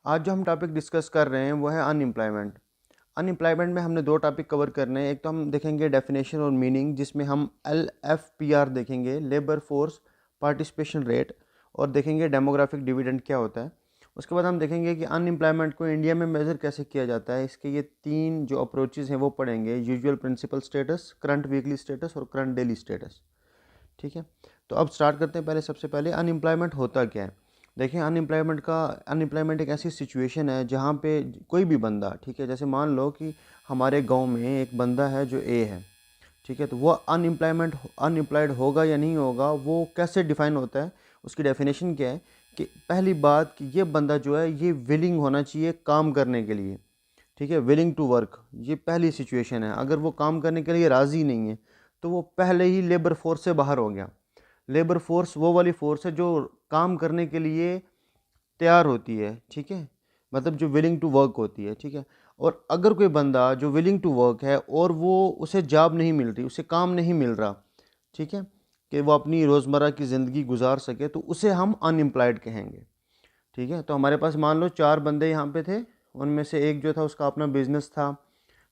आज जो हम टॉपिक डिस्कस कर रहे हैं वो है अनएम्प्लॉयमेंट। अनएम्प्लॉयमेंट में हमने दो टॉपिक कवर करने हैं। एक तो हम देखेंगे डेफिनेशन और मीनिंग, जिसमें हम LFPR देखेंगे, लेबर फोर्स पार्टिसिपेशन रेट, और देखेंगे डेमोग्राफिक डिविडेंड क्या होता है। उसके बाद हम देखेंगे कि अनएम्प्लॉयमेंट को इंडिया में मेज़र कैसे किया जाता है। इसके ये तीन जो अप्रोचेज़ हैं वो पढ़ेंगे: usual principal status, current weekly status और करंट डेली स्टेटस। ठीक है, तो अब स्टार्ट करते हैं। सबसे पहले अनएम्प्लॉयमेंट होता क्या है। देखिए, अनएम्प्लॉयमेंट एक ऐसी सिचुएशन है जहाँ पे कोई भी बंदा, ठीक है, जैसे मान लो कि हमारे गांव में एक बंदा है जो ए है, ठीक है, तो वो अनएम्प्लॉयड होगा या नहीं होगा, वो कैसे डिफाइन होता है, उसकी डेफिनेशन क्या है कि पहली बात कि ये बंदा जो है ये विलिंग होना चाहिए काम करने के लिए। ठीक है, विलिंग टू वर्क, ये पहली सिचुएशन है। अगर वो काम करने के लिए राज़ी नहीं है तो वो पहले ही लेबर फोर्स से बाहर हो गया। लेबर फोर्स वो वाली फोर्स है जो काम करने के लिए तैयार होती है, ठीक है, मतलब जो विलिंग टू वर्क होती है, ठीक है। और अगर कोई बंदा जो विलिंग टू वर्क है और वो उसे जॉब नहीं मिल रही, उसे काम नहीं मिल रहा, ठीक है, कि वो अपनी रोज़मर्रा की ज़िंदगी गुजार सके, तो उसे हम अनएम्प्लॉयड कहेंगे। ठीक है, तो हमारे पास मान लो चार बंदे यहाँ पे थे, उनमें से एक जो था उसका अपना बिजनेस था,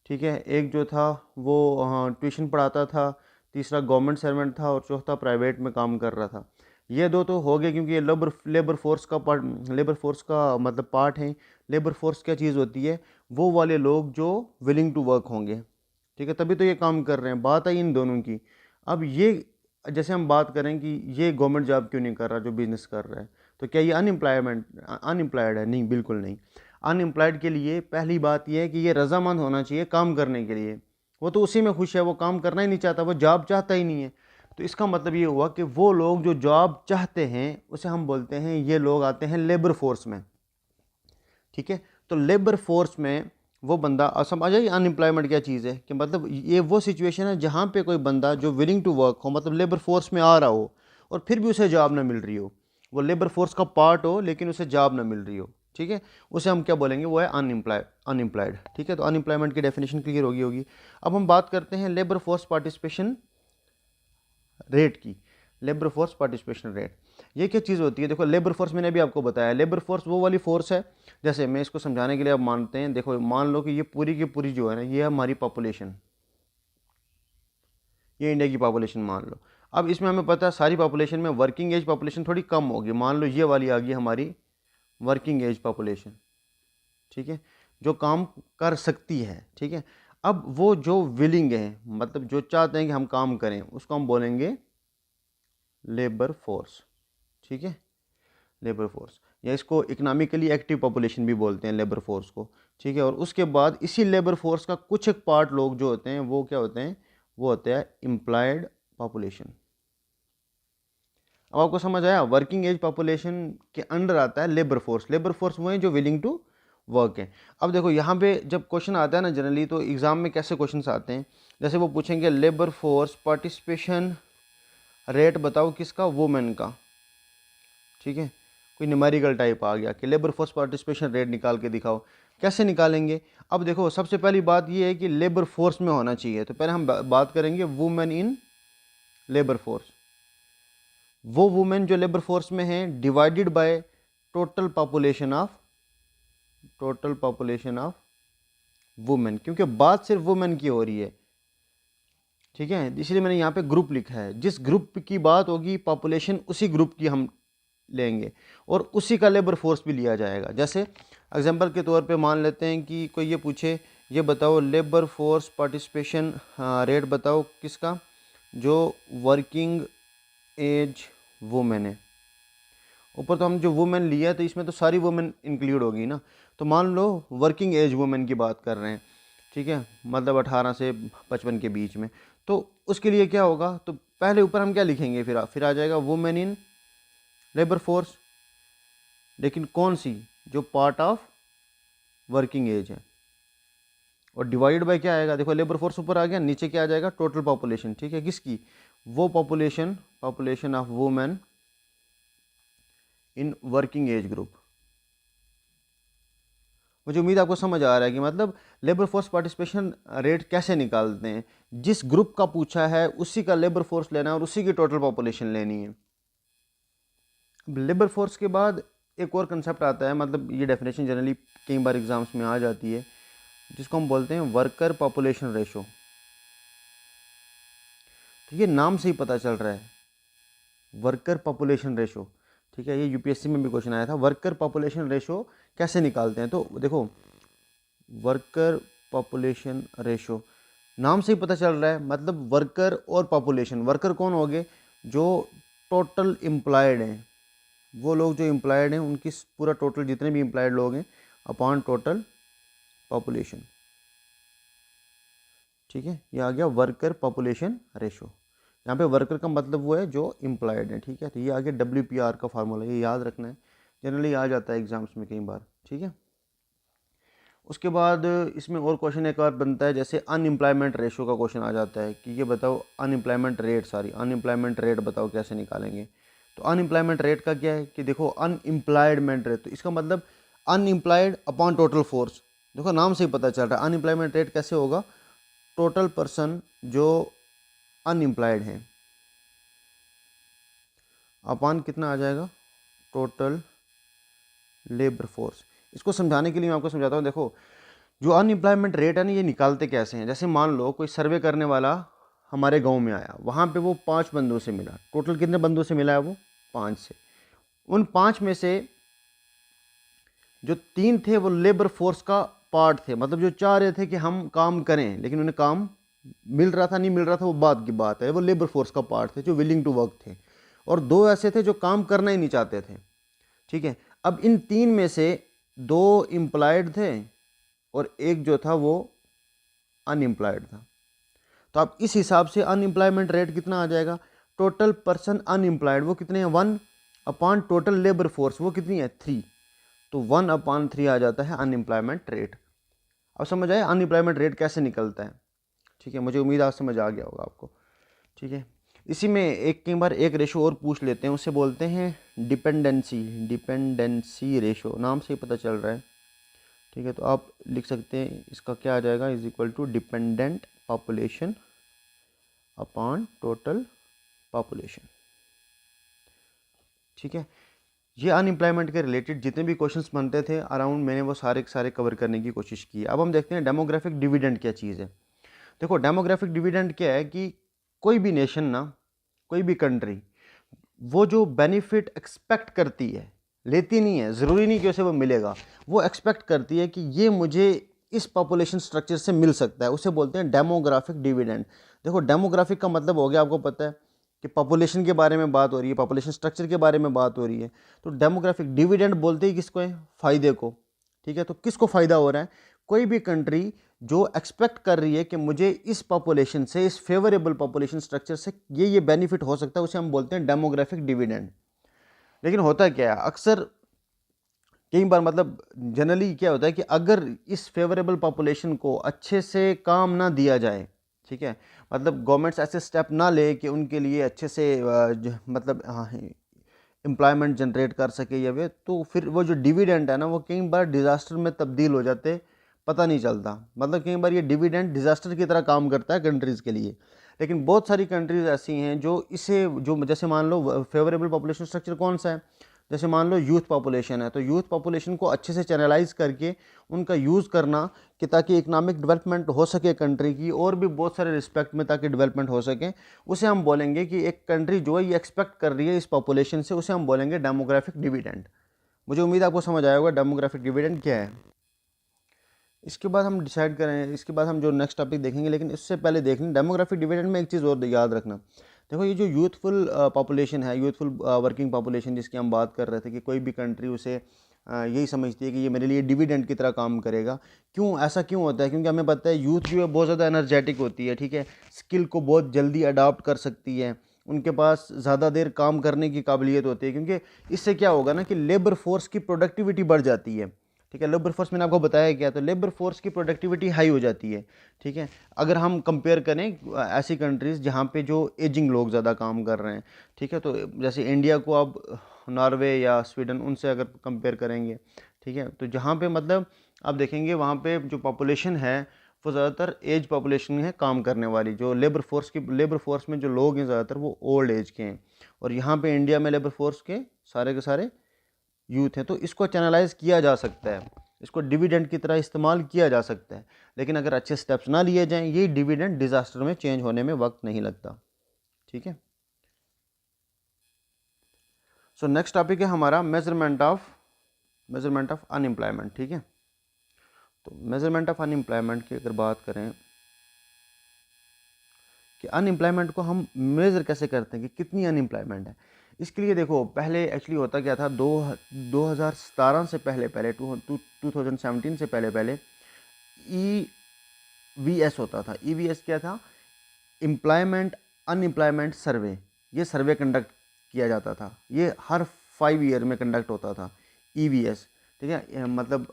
ठीक है, एक जो था वो ट्यूशन पढ़ाता था, तीसरा गवर्नमेंट सर्वेंट था और चौथा प्राइवेट में काम कर रहा था। ये दो तो हो गए क्योंकि ये लेबर फोर्स का पार्ट, लेबर फोर्स का मतलब पार्ट है। लेबर फोर्स क्या चीज़ होती है? वो वाले लोग जो विलिंग टू वर्क होंगे, ठीक है, तभी तो ये काम कर रहे हैं। बात आई इन दोनों की। अब ये जैसे हम बात करें कि ये गवर्नमेंट जॉब क्यों नहीं कर रहा जो बिजनेस कर रहा है, तो क्या ये अनएम्प्लॉयड है? नहीं, बिल्कुल नहीं। अनएम्प्लॉयड के लिए पहली बात यह है कि ये रजामंद होना चाहिए काम करने के लिए। वो तो उसी में खुश है, वो काम करना ही नहीं चाहता, वो जॉब चाहता ही नहीं है। तो इसका मतलब ये हुआ कि वो लोग जो जॉब चाहते हैं उसे हम बोलते हैं, ये लोग आते हैं लेबर फोर्स में। ठीक है, तो लेबर फोर्स में वो बंदा, समझ आइए अनएम्प्लॉयमेंट क्या चीज़ है, कि मतलब ये वो सिचुएशन है जहाँ पे कोई बंदा जो विलिंग टू वर्क हो, मतलब लेबर फोर्स में आ रहा हो और फिर भी उसे जॉब ना मिल रही हो, वो लेबर फोर्स का पार्ट हो लेकिन उसे जॉब ना मिल रही हो, ठीक है, उसे हम क्या बोलेंगे? वो है अनएम्प्लॉयड। ठीक है, तो अनएम्प्लॉयमेंट की डेफिनेशन क्लियर होगी। अब हम बात करते हैं लेबर फोर्स पार्टिसिपेशन रेट की। लेबर फोर्स पार्टिसिपेशन रेट ये क्या चीज़ होती है? देखो, लेबर फोर्स मैंने अभी आपको बताया, लेबर फोर्स वो वाली फोर्स है, जैसे मैं इसको समझाने के लिए अब मानते हैं, देखो मान लो कि ये पूरी की पूरी जो है ना, ये है हमारी पॉपुलेशन, ये इंडिया की पॉपुलेशन मान लो। अब इसमें हमें पता है सारी पॉपुलेशन में वर्किंग एज पॉपुलेशन थोड़ी कम होगी। मान लो ये वाली आ गई हमारी वर्किंग एज पॉपुलेशन, ठीक है, जो काम कर सकती है, ठीक है। अब वो जो विलिंग है, मतलब जो चाहते हैं कि हम काम करें, उसको हम बोलेंगे लेबर फोर्स। ठीक है, लेबर फोर्स, या इसको इकोनॉमिकली एक्टिव पॉपुलेशन भी बोलते हैं लेबर फोर्स को। ठीक है, और उसके बाद इसी लेबर फोर्स का कुछ एक पार्ट लोग जो होते हैं वो क्या होते हैं? वो होते हैं एम्प्लॉयड पॉपुलेशन। अब आपको समझ आया? वर्किंग एज पॉपुलेशन के अंडर आता है लेबर फोर्स। लेबर फोर्स वो है जो विलिंग टू वर्क है। अब देखो यहाँ पे जब क्वेश्चन आता है ना जनरली, तो एग्जाम में कैसे क्वेश्चन आते हैं, जैसे वो पूछेंगे लेबर फोर्स पार्टिसिपेशन रेट बताओ किसका? वुमेन का। ठीक है, कोई न्यूमेरिकल टाइप आ गया कि लेबर फोर्स पार्टिसिपेशन रेट निकाल के दिखाओ। कैसे निकालेंगे? अब देखो, सबसे पहली बात ये है कि लेबर फोर्स में होना चाहिए, तो पहले हम बात करेंगे वुमेन इन लेबर फोर्स। वो वुमेन जो लेबर फोर्स में है divided by total population of women, क्योंकि बात सिर्फ वुमेन की हो रही है। ठीक है, इसलिए मैंने यहाँ पे ग्रुप लिखा है। जिस ग्रुप की बात होगी पॉपुलेशन, उसी ग्रुप की हम लेंगे और उसी का लेबर फोर्स भी लिया जाएगा। जैसे एग्जांपल के तौर पे मान लेते हैं कि कोई ये पूछे, ये बताओ लेबर फोर्स पार्टिसिपेशन रेट बताओ किसका? जो वर्किंग एज वुमेन है। ऊपर तो हम जो वुमेन लिया तो इसमें तो सारी वुमेन इंक्लूड होगी ना। तो मान लो वर्किंग एज वुमेन की बात कर रहे हैं, ठीक है, मतलब 18 से 55 के बीच में, तो उसके लिए क्या होगा? तो पहले ऊपर हम क्या लिखेंगे? फिर आ जाएगा वुमेन इन लेबर फोर्स, लेकिन कौन सी? जो पार्ट ऑफ वर्किंग एज है, और डिवाइड बाय क्या आएगा? देखो, लेबर फोर्स ऊपर आ गया, नीचे क्या आ जाएगा? Total population. ठीक है, किसकी? वो population of women in working age group. मुझे उम्मीद आपको समझ आ रहा है कि मतलब लेबर फोर्स पार्टिसिपेशन रेट कैसे निकालते हैं। जिस ग्रुप का पूछा है उसी का लेबर फोर्स लेना है और उसी की टोटल पॉपुलेशन लेनी है। लेबर फोर्स के बाद एक और कंसेप्ट आता है, मतलब ये डेफिनेशन जनरली कई बार एग्जाम्स में आ जाती है, जिसको हम बोलते हैं वर्कर पॉपुलेशन रेशो। तो ये नाम से ही पता चल रहा है, वर्कर पॉपुलेशन रेशो, ठीक है। ये यूपीएससी में भी क्वेश्चन आया था, वर्कर पॉपुलेशन रेशो कैसे निकालते हैं। तो देखो, वर्कर पॉपुलेशन रेशो नाम से ही पता चल रहा है, मतलब वर्कर और पॉपुलेशन। वर्कर कौन हो गए, जो टोटल एम्प्लॉयड हैं, वो लोग जो एम्प्लॉयड हैं उनकी पूरा टोटल जितने भी एम्प्लॉयड लोग हैं अपॉन टोटल पॉपुलेशन, ठीक है। ये आ गया वर्कर पॉपुलेशन रेशो। यहाँ पे वर्कर का मतलब वो है जो एम्प्लॉयड है, ठीक है। तो ये आ गया WPR का फार्मूला, ये याद रखना है, जनरली आ जाता है एग्जाम्स में कई बार, ठीक है। उसके बाद इसमें और क्वेश्चन एक और बनता है, जैसे अनएम्प्लॉयमेंट रेशो का क्वेश्चन आ जाता है कि ये बताओ अनएम्प्लॉयमेंट रेट बताओ कैसे निकालेंगे। तो अनएम्प्लॉयमेंट रेट का क्या है कि देखो अनएम्प्लॉयमेंट रेट, तो इसका मतलब अनएम्प्लॉयड अपॉन टोटल फोर्स। देखो नाम से ही पता चल रहा है अनएम्प्लॉयमेंट रेट कैसे होगा, टोटल पर्सन जो अनएम्प्लॉयड हैं अपॉन कितना आ जाएगा, टोटल लेबर फोर्स। इसको समझाने के लिए मैं आपको समझाता हूँ। देखो जो अनएम्प्लॉयमेंट रेट है ना, ये निकालते कैसे हैं। जैसे मान लो कोई सर्वे करने वाला हमारे गांव में आया, वहाँ पे वो 5 बंदों से मिला। टोटल कितने बंदों से मिला है वो, 5 से। उन 5 में से जो 3 थे वो लेबर फोर्स का पार्ट थे, मतलब जो चाह रहे थे कि हम काम करें, लेकिन उन्हें काम मिल रहा था नहीं मिल रहा था वो बात की बात है, वो लेबर फोर्स का पार्ट थे जो विलिंग टू वर्क थे। और 2 ऐसे थे जो काम करना ही नहीं चाहते थे, ठीक है। अब इन 3 में से 2 एम्प्लॉयड थे और एक जो था वो अनएम्प्लॉयड था। तो आप इस हिसाब से अनएम्प्लॉयमेंट रेट कितना आ जाएगा, टोटल पर्सन अनएम्प्लॉयड वो कितने हैं 1 अपॉन टोटल लेबर फोर्स वो कितनी है 3, तो 1/3 आ जाता है अनएम्प्लॉयमेंट रेट। अब समझ आए अनएम्प्लॉयमेंट रेट कैसे निकलता है, ठीक है। मुझे उम्मीद आज समझ आ गया होगा आपको, ठीक है। इसी में एक कई बार एक रेशो और पूछ लेते हैं, उसे बोलते हैं डिपेंडेंसी रेशो। नाम से ही पता चल रहा है, ठीक है। तो आप लिख सकते हैं इसका क्या आ जाएगा, is equal to dependent population upon total population, ठीक है। ये अनएम्प्लॉयमेंट के रिलेटेड जितने भी क्वेश्चंस बनते थे अराउंड, मैंने वो सारे के सारे कवर करने की कोशिश की। अब हम देखते हैं डेमोग्राफिक डिविडेंड क्या चीज़ है। देखो डेमोग्राफिक डिविडेंड क्या है कि कोई भी नेशन ना, कोई भी कंट्री, वो जो बेनिफिट एक्सपेक्ट करती है, लेती नहीं है, ज़रूरी नहीं कि उसे वो मिलेगा, वो एक्सपेक्ट करती है कि ये मुझे इस पॉपुलेशन स्ट्रक्चर से मिल सकता है, उसे बोलते हैं डेमोग्राफिक डिविडेंड। देखो डेमोग्राफिक का मतलब हो गया, आपको पता है कि पॉपुलेशन के बारे में बात हो रही है, पॉपुलेशन स्ट्रक्चर के बारे में बात हो रही है। तो डेमोग्राफिक डिविडेंड बोलते ही किसको है, फ़ायदे को, ठीक है। तो किसको फ़ायदा हो रहा है, कोई भी कंट्री जो एक्सपेक्ट कर रही है कि मुझे इस पॉपुलेशन से, इस फेवरेबल पॉपुलेशन स्ट्रक्चर से ये बेनिफिट हो सकता है, उसे हम बोलते हैं डेमोग्राफिक डिविडेंड। लेकिन होता क्या है अक्सर कई बार, मतलब जनरली क्या होता है कि अगर इस फेवरेबल पॉपुलेशन को अच्छे से काम ना दिया जाए, ठीक है, मतलब गवर्नमेंट्स ऐसे स्टेप ना ले कि उनके लिए अच्छे से मतलब एम्प्लॉयमेंट जनरेट कर सके या वे, तो फिर वो जो डिविडेंड है ना वो कई बार डिज़ास्टर में तब्दील हो जाते, पता नहीं चलता। मतलब कई बार ये डिविडेंड डिज़ास्टर की तरह काम करता है कंट्रीज़ के लिए। लेकिन बहुत सारी कंट्रीज़ ऐसी हैं जो इसे, जो जैसे मान लो फेवरेबल पॉपुलेशन स्ट्रक्चर कौन सा है, जैसे मान लो यूथ पॉपुलेशन है, तो यूथ पॉपुलेशन को अच्छे से चैनलाइज करके उनका यूज़ करना कि ताकि इकोनॉमिक डेवलपमेंट हो सके कंट्री की, और भी बहुत सारे रिस्पेक्ट में ताकि डेवलपमेंट हो सके, उसे हम बोलेंगे कि एक कंट्री जो है ये एक्सपेक्ट कर रही है इस पॉपुलेशन से, उसे हम बोलेंगे डेमोग्राफिक डिविडेंड। मुझे उम्मीद आपको समझ आया होगा डेमोग्राफिक डिविडेंड क्या है। इसके बाद हम डिसाइड करें, इसके बाद हम जो नेक्स्ट टॉपिक देखेंगे, लेकिन इससे पहले देख लें डेमोग्राफिक डिविडेंड में एक चीज़ और याद रखना। देखो ये जो यूथफुल पॉपुलेशन है, यूथफुल वर्किंग पॉपुलेशन जिसकी हम बात कर रहे थे कि कोई भी कंट्री उसे यही समझती है कि ये मेरे लिए डिविडेंड की तरह काम करेगा। क्यों ऐसा क्यों होता है, क्योंकि हमें पता है यूथ जो है बहुत ज़्यादा एनर्जेटिक होती है, ठीक है, स्किल को बहुत जल्दी अडाप्ट कर सकती है, उनके पास ज़्यादा देर काम करने की काबिलियत होती है, क्योंकि इससे क्या होगा ना कि लेबर फोर्स की प्रोडक्टिविटी बढ़ जाती है, ठीक है। लेबर फोर्स मैंने आपको बताया क्या, तो लेबर फोर्स की प्रोडक्टिविटी हाई हो जाती है, ठीक है। अगर हम कंपेयर करें ऐसी कंट्रीज़ जहाँ पे जो एजिंग लोग ज़्यादा काम कर रहे हैं, ठीक है, तो जैसे इंडिया को आप नॉर्वे या स्वीडन उनसे अगर कंपेयर करेंगे, ठीक है, तो जहाँ पे मतलब आप देखेंगे वहाँ पे जो पॉपुलेशन है वो ज़्यादातर एज पॉपुलेशन है काम करने वाली, जो लेबर फोर्स में जो लोग हैं ज़्यादातर वो ओल्ड एज के हैं। और यहाँ पे इंडिया में लेबर फोर्स के सारे यूथ हैं, तो इसको चैनलाइज किया जा सकता है, इसको डिविडेंड की तरह इस्तेमाल किया जा सकता है। लेकिन अगर अच्छे स्टेप्स ना लिए जाएं, ये डिविडेंड डिजास्टर में चेंज होने में वक्त नहीं लगता। ठीक है। सो नेक्स्ट टॉपिक है हमारा मेजरमेंट ऑफ अनएम्प्लॉयमेंट। ठीक है। तो मेजरमेंट ऑफ अनएम्प्लॉयमेंट की अगर बात करें कि अनएम्प्लॉयमेंट को हम मेज़र कैसे करते हैं कि कितनी अनएम्प्लॉयमेंट है, इसके लिए देखो पहले एक्चुअली होता क्या था, 2017 से पहले 2017 से पहले EVS होता था। EVS क्या था? एम्प्लॉयमेंट अनएम्प्लॉयमेंट सर्वे। ये सर्वे कंडक्ट किया जाता था, ये हर 5 ईयर में कंडक्ट होता था EVS। ठीक है, मतलब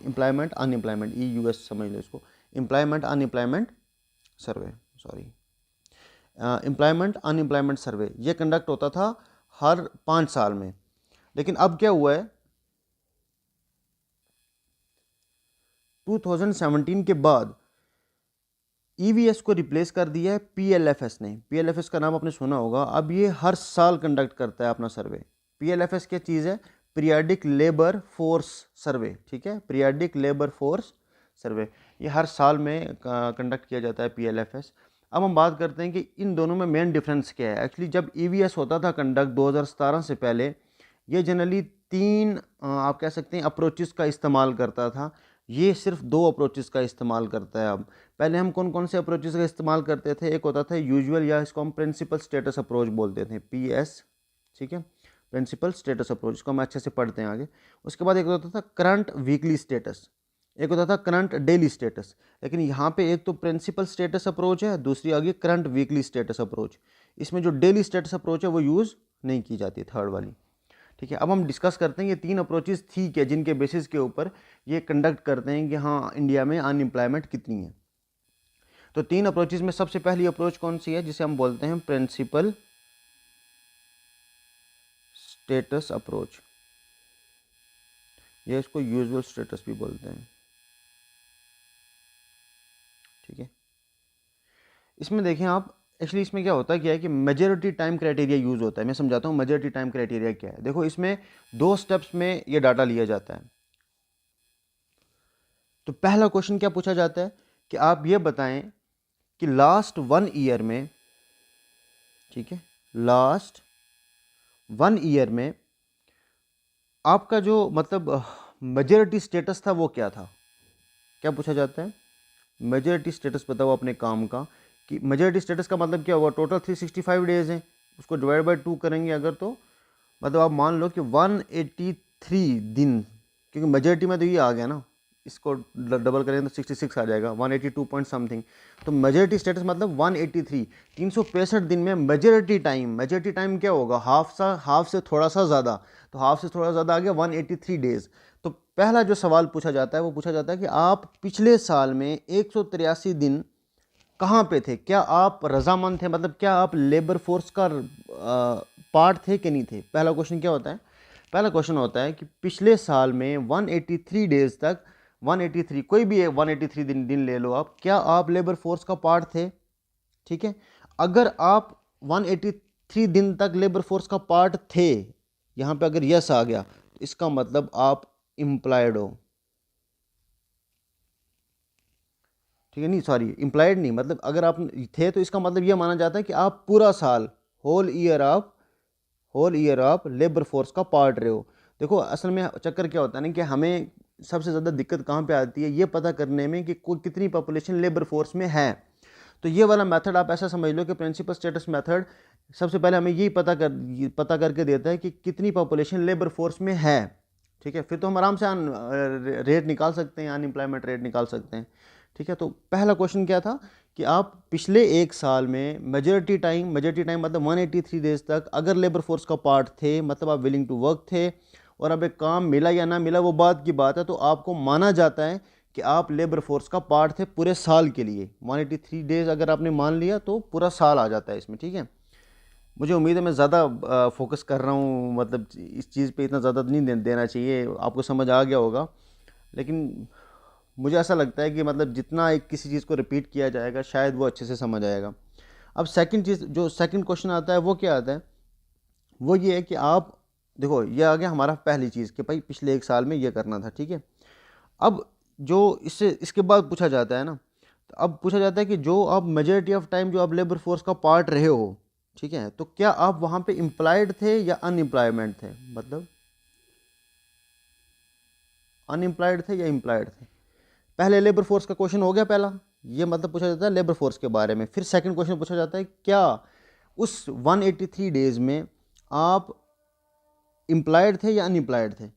एम्प्लॉयमेंट अनएम्प्लॉयमेंट, EUS समझ लो इसको, एम्प्लॉयमेंट अनएम्प्लॉयमेंट सर्वे, सॉरी, एम्प्लॉयमेंट अनएम्प्लॉयमेंट सर्वे, ये कंडक्ट होता था हर 5 साल में। लेकिन अब क्या हुआ है, 2017 के बाद EVS को रिप्लेस कर दिया है PLFS ने। PLFS का नाम आपने सुना होगा। अब ये हर साल कंडक्ट करता है अपना सर्वे। PLFS क्या चीज़ है? Periodic labour force survey. ठीक है, पीरियडिक लेबर फोर्स सर्वे, ये हर साल में कंडक्ट किया जाता है PLFS। अब हम बात करते हैं कि इन दोनों में मेन डिफरेंस क्या है। एक्चुअली जब EVS होता था कंडक्ट 2017 से पहले, ये जनरली 3 आप कह सकते हैं अप्रोचेस का इस्तेमाल करता था, ये सिर्फ 2 अप्रोचेस का इस्तेमाल करता है। अब पहले हम कौन कौन से अप्रोचेस का इस्तेमाल करते थे? एक होता था यूजुअल, या इसको हम प्रिंसिपल स्टेटस अप्रोच बोलते थे, PS। ठीक है, प्रिंसिपल स्टेटस अप्रोच, इसको हम अच्छे से पढ़ते हैं आगे। उसके बाद एक होता था करंट वीकली स्टेटस, एक होता था करंट डेली स्टेटस। लेकिन यहाँ पे एक तो प्रिंसिपल स्टेटस अप्रोच है, दूसरी आ गई करंट वीकली स्टेटस अप्रोच। इसमें जो डेली स्टेटस अप्रोच है वो यूज़ नहीं की जाती, थर्ड वाली। ठीक है, अब हम डिस्कस करते हैं ये 3 अप्रोचेस ठीक है जिनके बेसिस के ऊपर ये कंडक्ट करते हैं कि हाँ इंडिया में अनएम्प्लॉयमेंट कितनी है। तो 3 अप्रोचेस में सबसे पहली अप्रोच कौन सी है? जिसे हम बोलते हैं प्रिंसिपल स्टेटस अप्रोच, या इसको यूजुअल स्टेटस भी बोलते हैं। ठीक है, इसमें देखें आप, एक्चुअली इसमें क्या होता है, क्या है कि मेजॉरिटी टाइम क्राइटेरिया यूज़ होता है। मैं समझाता हूँ मेजॉरिटी टाइम क्राइटेरिया क्या है। देखो इसमें 2 स्टेप्स में ये डाटा लिया जाता है। तो पहला क्वेश्चन क्या पूछा जाता है कि आप ये बताएं कि लास्ट 1 ईयर में, ठीक है, लास्ट 1 ईयर में आपका जो मतलब मेजॉरिटी स्टेटस था वो क्या था। क्या पूछा जाता है? मेजॉरिटी स्टेटस बताओ अपने काम का, कि मेजॉरिटी स्टेटस का मतलब क्या हुआ? टोटल 365 डेज हैं, उसको डिवाइड बाय 2 करेंगे अगर, तो मतलब आप मान लो कि 183 दिन, क्योंकि मेजॉरिटी में तो ये आ गया ना, इसको डबल करेंगे तो 66 आ जाएगा, 182 पॉइंट समथिंग। तो मेजॉरिटी स्टेटस मतलब 183, 365 दिन में मेजॉरिटी टाइम क्या होगा? हाफ से थोड़ा सा ज़्यादा, तो हाफ से थोड़ा ज़्यादा आ गया 183 डेज। तो पहला जो सवाल पूछा जाता है वो पूछा जाता है कि आप पिछले साल में 183 दिन कहाँ पे थे? क्या आप रजामंद थे, मतलब क्या आप लेबर फोर्स का पार्ट थे कि नहीं थे? पहला क्वेश्चन क्या होता है? पहला क्वेश्चन होता है कि पिछले साल में 183 डेज तक, 183 कोई भी 183 दिन ले लो आप, क्या आप लेबर फोर्स का पार्ट थे? ठीक है, अगर आप 183 दिन तक लेबर फोर्स का पार्ट थे, यहाँ पे अगर यस आ गया तो इसका मतलब आप एम्प्लॉयड हो। ठीक है, नहीं सॉरी, एम्प्लॉयड नहीं, मतलब अगर आप थे तो इसका मतलब यह माना जाता है कि आप पूरा साल, होल ईयर आप लेबर फोर्स का पार्ट रहे हो। देखो असल में चक्कर क्या होता है ना कि हमें सबसे ज़्यादा दिक्कत कहाँ पे आती है ये पता करने में कि कितनी पॉपुलेशन लेबर फोर्स में है। तो ये वाला मेथड आप ऐसा समझ लो कि प्रिंसिपल स्टेटस मेथड सबसे पहले हमें यही पता करके देता है कि कितनी पॉपुलेशन लेबर फोर्स में है। ठीक है, फिर तो हम आराम से रेट निकाल सकते हैं, अनएम्प्लॉयमेंट रेट निकाल सकते हैं। ठीक है, तो पहला क्वेश्चन क्या था कि आप पिछले 1 साल में मेजॉरिटी टाइम मतलब 183 डेज तक अगर लेबर फोर्स का पार्ट थे, मतलब आप विलिंग टू वर्क थे, और अब एक काम मिला या ना मिला वो बात की बात है, तो आपको माना जाता है कि आप लेबर फोर्स का पार्ट थे पूरे साल के लिए। 183 डेज अगर आपने मान लिया तो पूरा साल आ जाता है इसमें। ठीक है, मुझे उम्मीद है मैं ज़्यादा फोकस कर रहा हूँ, मतलब इस चीज़ पे इतना ज़्यादा नहीं देना चाहिए, आपको समझ आ गया होगा। लेकिन मुझे ऐसा लगता है कि मतलब जितना एक किसी चीज़ को रिपीट किया जाएगा शायद वो अच्छे से समझ आएगा। अब सेकंड क्वेश्चन आता है वो क्या आता है? वो ये है कि आप देखो ये आ गया हमारा पहली चीज़ कि भाई पिछले 1 साल में ये करना था, ठीक है। अब जो इससे इसके बाद पूछा जाता है ना, तो अब पूछा जाता है कि जो आप मेजॉरिटी ऑफ टाइम जो आप लेबर फोर्स का पार्ट रहे हो, ठीक है, तो क्या आप वहाँ पे एम्प्लॉयड थे या अनएम्प्लॉयमेंट थे, मतलब अनएम्प्लॉयड थे या एम्प्लॉयड थे। पहले लेबर फोर्स का क्वेश्चन हो गया पहला, ये मतलब पूछा जाता है लेबर फोर्स के बारे में। फिर सेकंड क्वेश्चन पूछा जाता है क्या उस 183 डेज में आप एम्प्लॉयड थे या अनएम्प्लॉयड थे,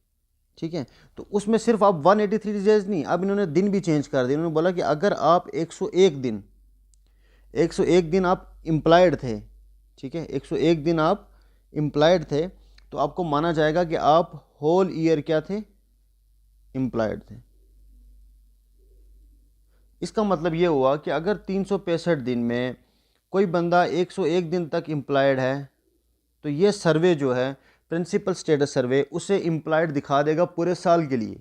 ठीक है। तो उसमें सिर्फ आप 183 डेज नहीं, अब इन्होंने दिन भी चेंज कर दिए। इन्होंने बोला कि अगर आप 101 दिन आप एम्प्लॉयड थे, ठीक है, 101 दिन आप एम्प्लॉयड थे, तो आपको माना जाएगा कि आप होल ईयर क्या थे, एम्प्लॉयड थे। इसका मतलब ये हुआ कि अगर 365 दिन में कोई बंदा 101 दिन तक एम्प्लॉयड है, तो ये सर्वे जो है प्रिंसिपल स्टेटस सर्वे उसे एम्प्लॉयड दिखा देगा पूरे साल के लिए।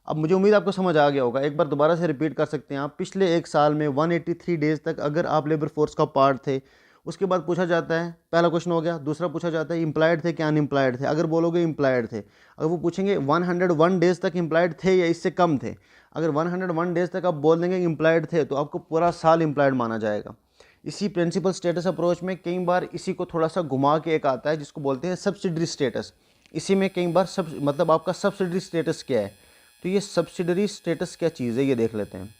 अब मुझे उम्मीद आपको समझ आ गया होगा, एक बार दोबारा से रिपीट कर सकते हैं आप। पिछले 1 साल में 183 डेज तक अगर आप लेबर फोर्स का पार्ट थे, उसके बाद पूछा जाता है, पहला क्वेश्चन हो गया। दूसरा पूछा जाता है एम्प्लॉयड थे क्या अनएम्प्लॉयड थे। अगर बोलोगे एम्प्लॉयड थे, अगर वो पूछेंगे 101 डेज तक एम्प्लॉयड थे या इससे कम थे, अगर 101 डेज तक आप बोल देंगे एम्प्लॉयड थे, तो आपको पूरा साल एम्प्लॉयड माना जाएगा। इसी प्रिंसिपल स्टेटस अप्रोच में कई बार इसी को थोड़ा सा घुमा के एक आता है जिसको बोलते हैं सब्सिडरी स्टेटस। इसी में कई बार सब मतलब आपका सब्सिडरी स्टेटस क्या है, तो ये सब्सिडरी स्टेटस क्या चीज़ है ये देख लेते हैं।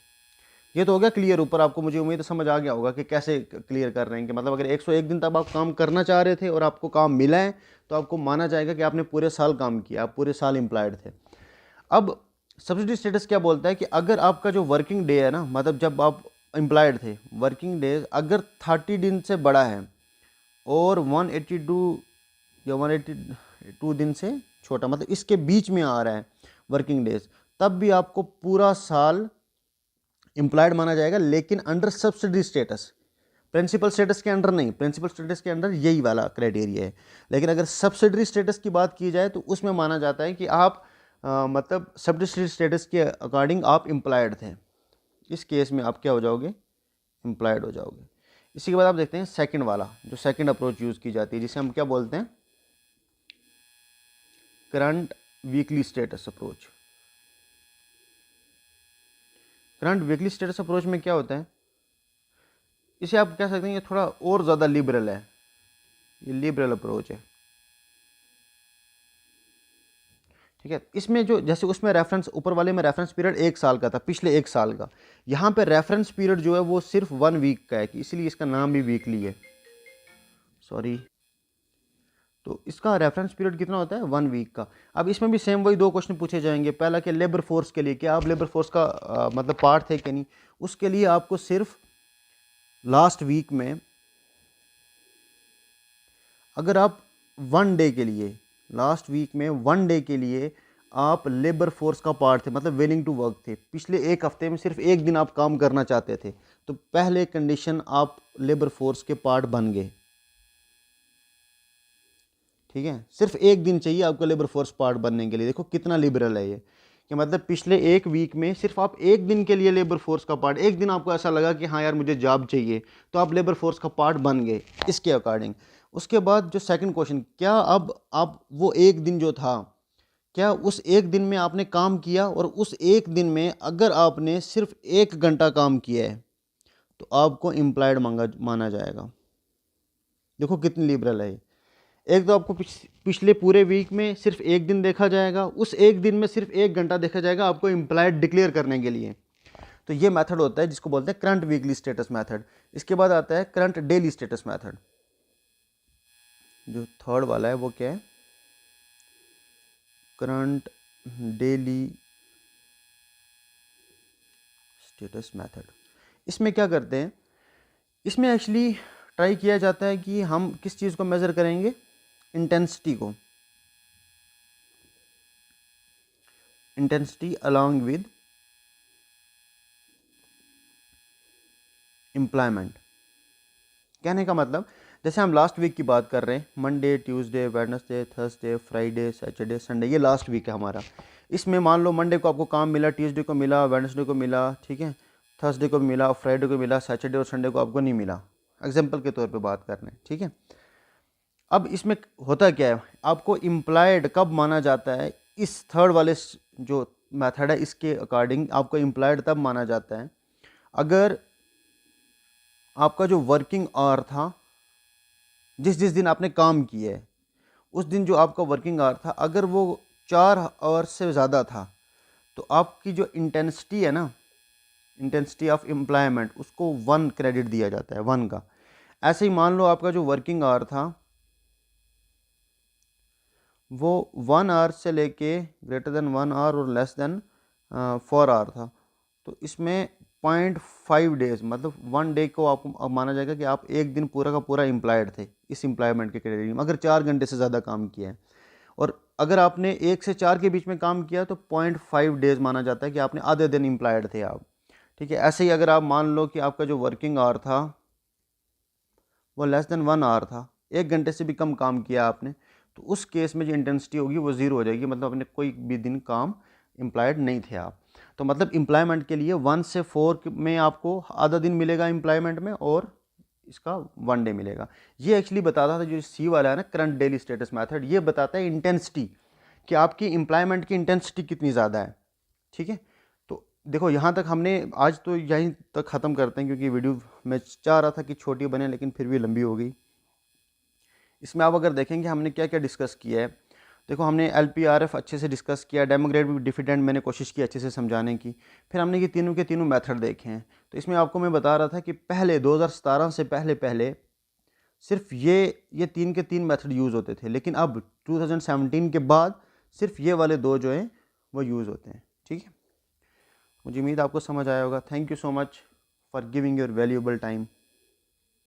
ये तो हो गया क्लियर ऊपर, आपको मुझे उम्मीद है समझ आ गया होगा कि कैसे क्लियर कर रहे हैं। कि मतलब अगर 101 दिन तक आप काम करना चाह रहे थे और आपको काम मिला है, तो आपको माना जाएगा कि आपने पूरे साल काम किया, आप पूरे साल एम्प्लॉयड थे। अब सब्सिडी स्टेटस क्या बोलता है कि अगर आपका जो वर्किंग डे है ना, मतलब जब आप एम्प्लॉयड थे, वर्किंग डे अगर 30 दिन से बड़ा है और 182 या 182 दिन से छोटा, मतलब इसके बीच में आ रहा है वर्किंग डेज, तब भी आपको पूरा साल एम्प्लॉयड माना जाएगा, लेकिन under subsidy status. Principal status के अंडर नहीं, प्रिंसिपल स्टेटस के अंडर यही वाला क्राइटेरिया है। लेकिन अगर सब्सिडरी स्टेटस की बात की जाए तो उसमें माना जाता है कि आप मतलब सब्सिडरी स्टेटस के अकॉर्डिंग आप एम्प्लॉयड थे। इस केस में आप क्या हो जाओगे, एम्प्लॉयड हो जाओगे। इसी के बाद आप देखते हैं सेकंड वाला, जो सेकंड अप्रोच यूज़ की जाती है, जिसे हम क्या बोलते हैं, current weekly status approach. Current weekly status approach में क्या होता है, इसे आप कह सकते हैं ये थोड़ा और ज़्यादा लिबरल है, ये लिबरल अप्रोच है, ठीक है। इसमें जो जैसे उसमें रेफरेंस ऊपर वाले में रेफरेंस पीरियड 1 साल का था, पिछले 1 साल का, यहाँ पे रेफरेंस पीरियड जो है वो सिर्फ 1 वीक का है, कि इसलिए इसका नाम भी वीकली है, सॉरी। तो इसका रेफरेंस पीरियड कितना होता है, 1 वीक का। अब इसमें भी सेम वही 2 क्वेश्चन पूछे जाएंगे। पहला कि लेबर फोर्स के लिए क्या आप लेबर फोर्स का मतलब पार्ट थे कि नहीं, उसके लिए आपको सिर्फ लास्ट वीक में, अगर आप 1 डे के लिए, लास्ट वीक में 1 डे के लिए आप लेबर फोर्स का पार्ट थे, मतलब विलिंग टू वर्क थे, पिछले 1 हफ्ते में सिर्फ 1 दिन आप काम करना चाहते थे, तो पहले कंडीशन आप लेबर फोर्स के पार्ट बन गए, ठीक है। सिर्फ 1 दिन चाहिए आपको लेबर फोर्स पार्ट बनने के लिए। देखो कितना लिबरल है ये, कि मतलब पिछले 1 वीक में सिर्फ आप 1 दिन के लिए लेबर फोर्स का पार्ट, 1 दिन आपको ऐसा लगा कि हाँ यार मुझे जॉब चाहिए, तो आप लेबर फोर्स का पार्ट बन गए इसके अकॉर्डिंग। उसके बाद जो सेकंड क्वेश्चन, क्या अब आप वो 1 दिन जो था, क्या उस 1 दिन में आपने काम किया, और उस 1 दिन में अगर आपने सिर्फ 1 घंटा काम किया है, तो आपको एम्प्लॉयड माना जाएगा। देखो कितनी लिबरल है ये। एक तो आपको पिछले पूरे वीक में सिर्फ 1 दिन देखा जाएगा, उस 1 दिन में सिर्फ 1 घंटा देखा जाएगा आपको एम्प्लॉयड डिक्लेयर करने के लिए। तो ये मेथड होता है जिसको बोलते हैं करंट वीकली स्टेटस मेथड। इसके बाद आता है करंट डेली स्टेटस मेथड। जो थर्ड वाला है वो क्या है, करंट डेली स्टेटस मेथड। इसमें क्या करते हैं, इसमें एक्चुअली ट्राई किया जाता है कि हम किस चीज़ को मेज़र करेंगे, इंटेंसिटी को, इंटेंसिटी अलॉन्ग विद एम्प्लॉयमेंट। कहने का मतलब जैसे हम लास्ट वीक की बात कर रहे हैं, Monday, Tuesday, Wednesday, Thursday, Friday, Saturday, Sunday, ये लास्ट वीक है हमारा। इसमें मान लो मंडे को आपको काम मिला, ट्यूसडे को मिला, वेडनेसडे को मिला, ठीक है, थर्सडे को मिला, फ्राइडे को मिला, सैटरडे और संडे को आपको नहीं मिला। एग्जाम्पल के तौर पे बात कर रहे हैं, ठीक है। अब इसमें होता क्या है, आपको इम्प्लाइड कब माना जाता है, इस थर्ड वाले जो मेथड है इसके अकॉर्डिंग आपको इम्प्लाइड तब माना जाता है अगर आपका जो वर्किंग आवर था, जिस जिस दिन आपने काम किया है उस दिन जो आपका वर्किंग आवर था, अगर वो 4 आवर से ज़्यादा था तो आपकी जो इंटेंसिटी है ना, इंटेंसिटी ऑफ एम्प्लॉयमेंट, उसको 1 क्रेडिट दिया जाता है, 1 का। ऐसे ही मान लो आपका जो वर्किंग आवर था वो 1 आवर से लेके ग्रेटर देन 1 आवर और लेस देन 4 आवर था, तो इसमें 0.5 डेज मतलब 1 डे को आपको माना जाएगा कि आप एक दिन पूरा का पूरा एम्प्लॉयड थे इस एम्प्लॉयमेंट के क्रेडिट में, अगर 4 घंटे से ज़्यादा काम किया है। और अगर आपने 1 से 4 के बीच में काम किया तो 0.5 डेज माना जाता है कि आपने आधे दिन एम्प्लॉयड थे आप। ठीक है, ऐसे ही अगर आप मान लो कि आपका जो वर्किंग आवर था वो लेस देन 1 आवर था, 1 घंटे से भी कम काम किया आपने, तो उस केस में जो इंटेंसिटी होगी वो ज़ीरो हो जाएगी, मतलब अपने कोई भी दिन काम एम्प्लॉयड नहीं थे आप। तो मतलब एम्प्लॉयमेंट के लिए 1 से 4 में आपको आधा दिन मिलेगा एम्प्लॉयमेंट में और इसका 1 डे मिलेगा। ये एक्चुअली बताता था जो सी वाला है ना, करंट डेली स्टेटस मेथड, ये बताता है इंटेंसिटी कि आपकी एम्प्लॉयमेंट की इंटेंसिटी कितनी ज़्यादा है। ठीक है, तो देखो यहाँ तक हमने आज तो यहीं तक ख़त्म करते हैं क्योंकि वीडियो मैं चाह रहा था कि छोटी बने लेकिन फिर भी लंबी हो गई। इसमें आप अगर देखेंगे हमने क्या क्या डिस्कस किया है, देखो हमने LPRF अच्छे से डिस्कस किया, डेमोग्राफिक डिविडेंड मैंने कोशिश की अच्छे से समझाने की, फिर हमने ये तीनों के तीनों मेथड देखे हैं। तो इसमें आपको मैं बता रहा था कि पहले 2017 से पहले सिर्फ ये 3 के 3 मेथड यूज़ होते थे, लेकिन अब 2017 के बाद सिर्फ ये वाले 2 जो हैं वो यूज़ होते हैं। ठीक है, मुझे उम्मीद आपको समझ आया होगा। Thank you so much for giving your valuable time.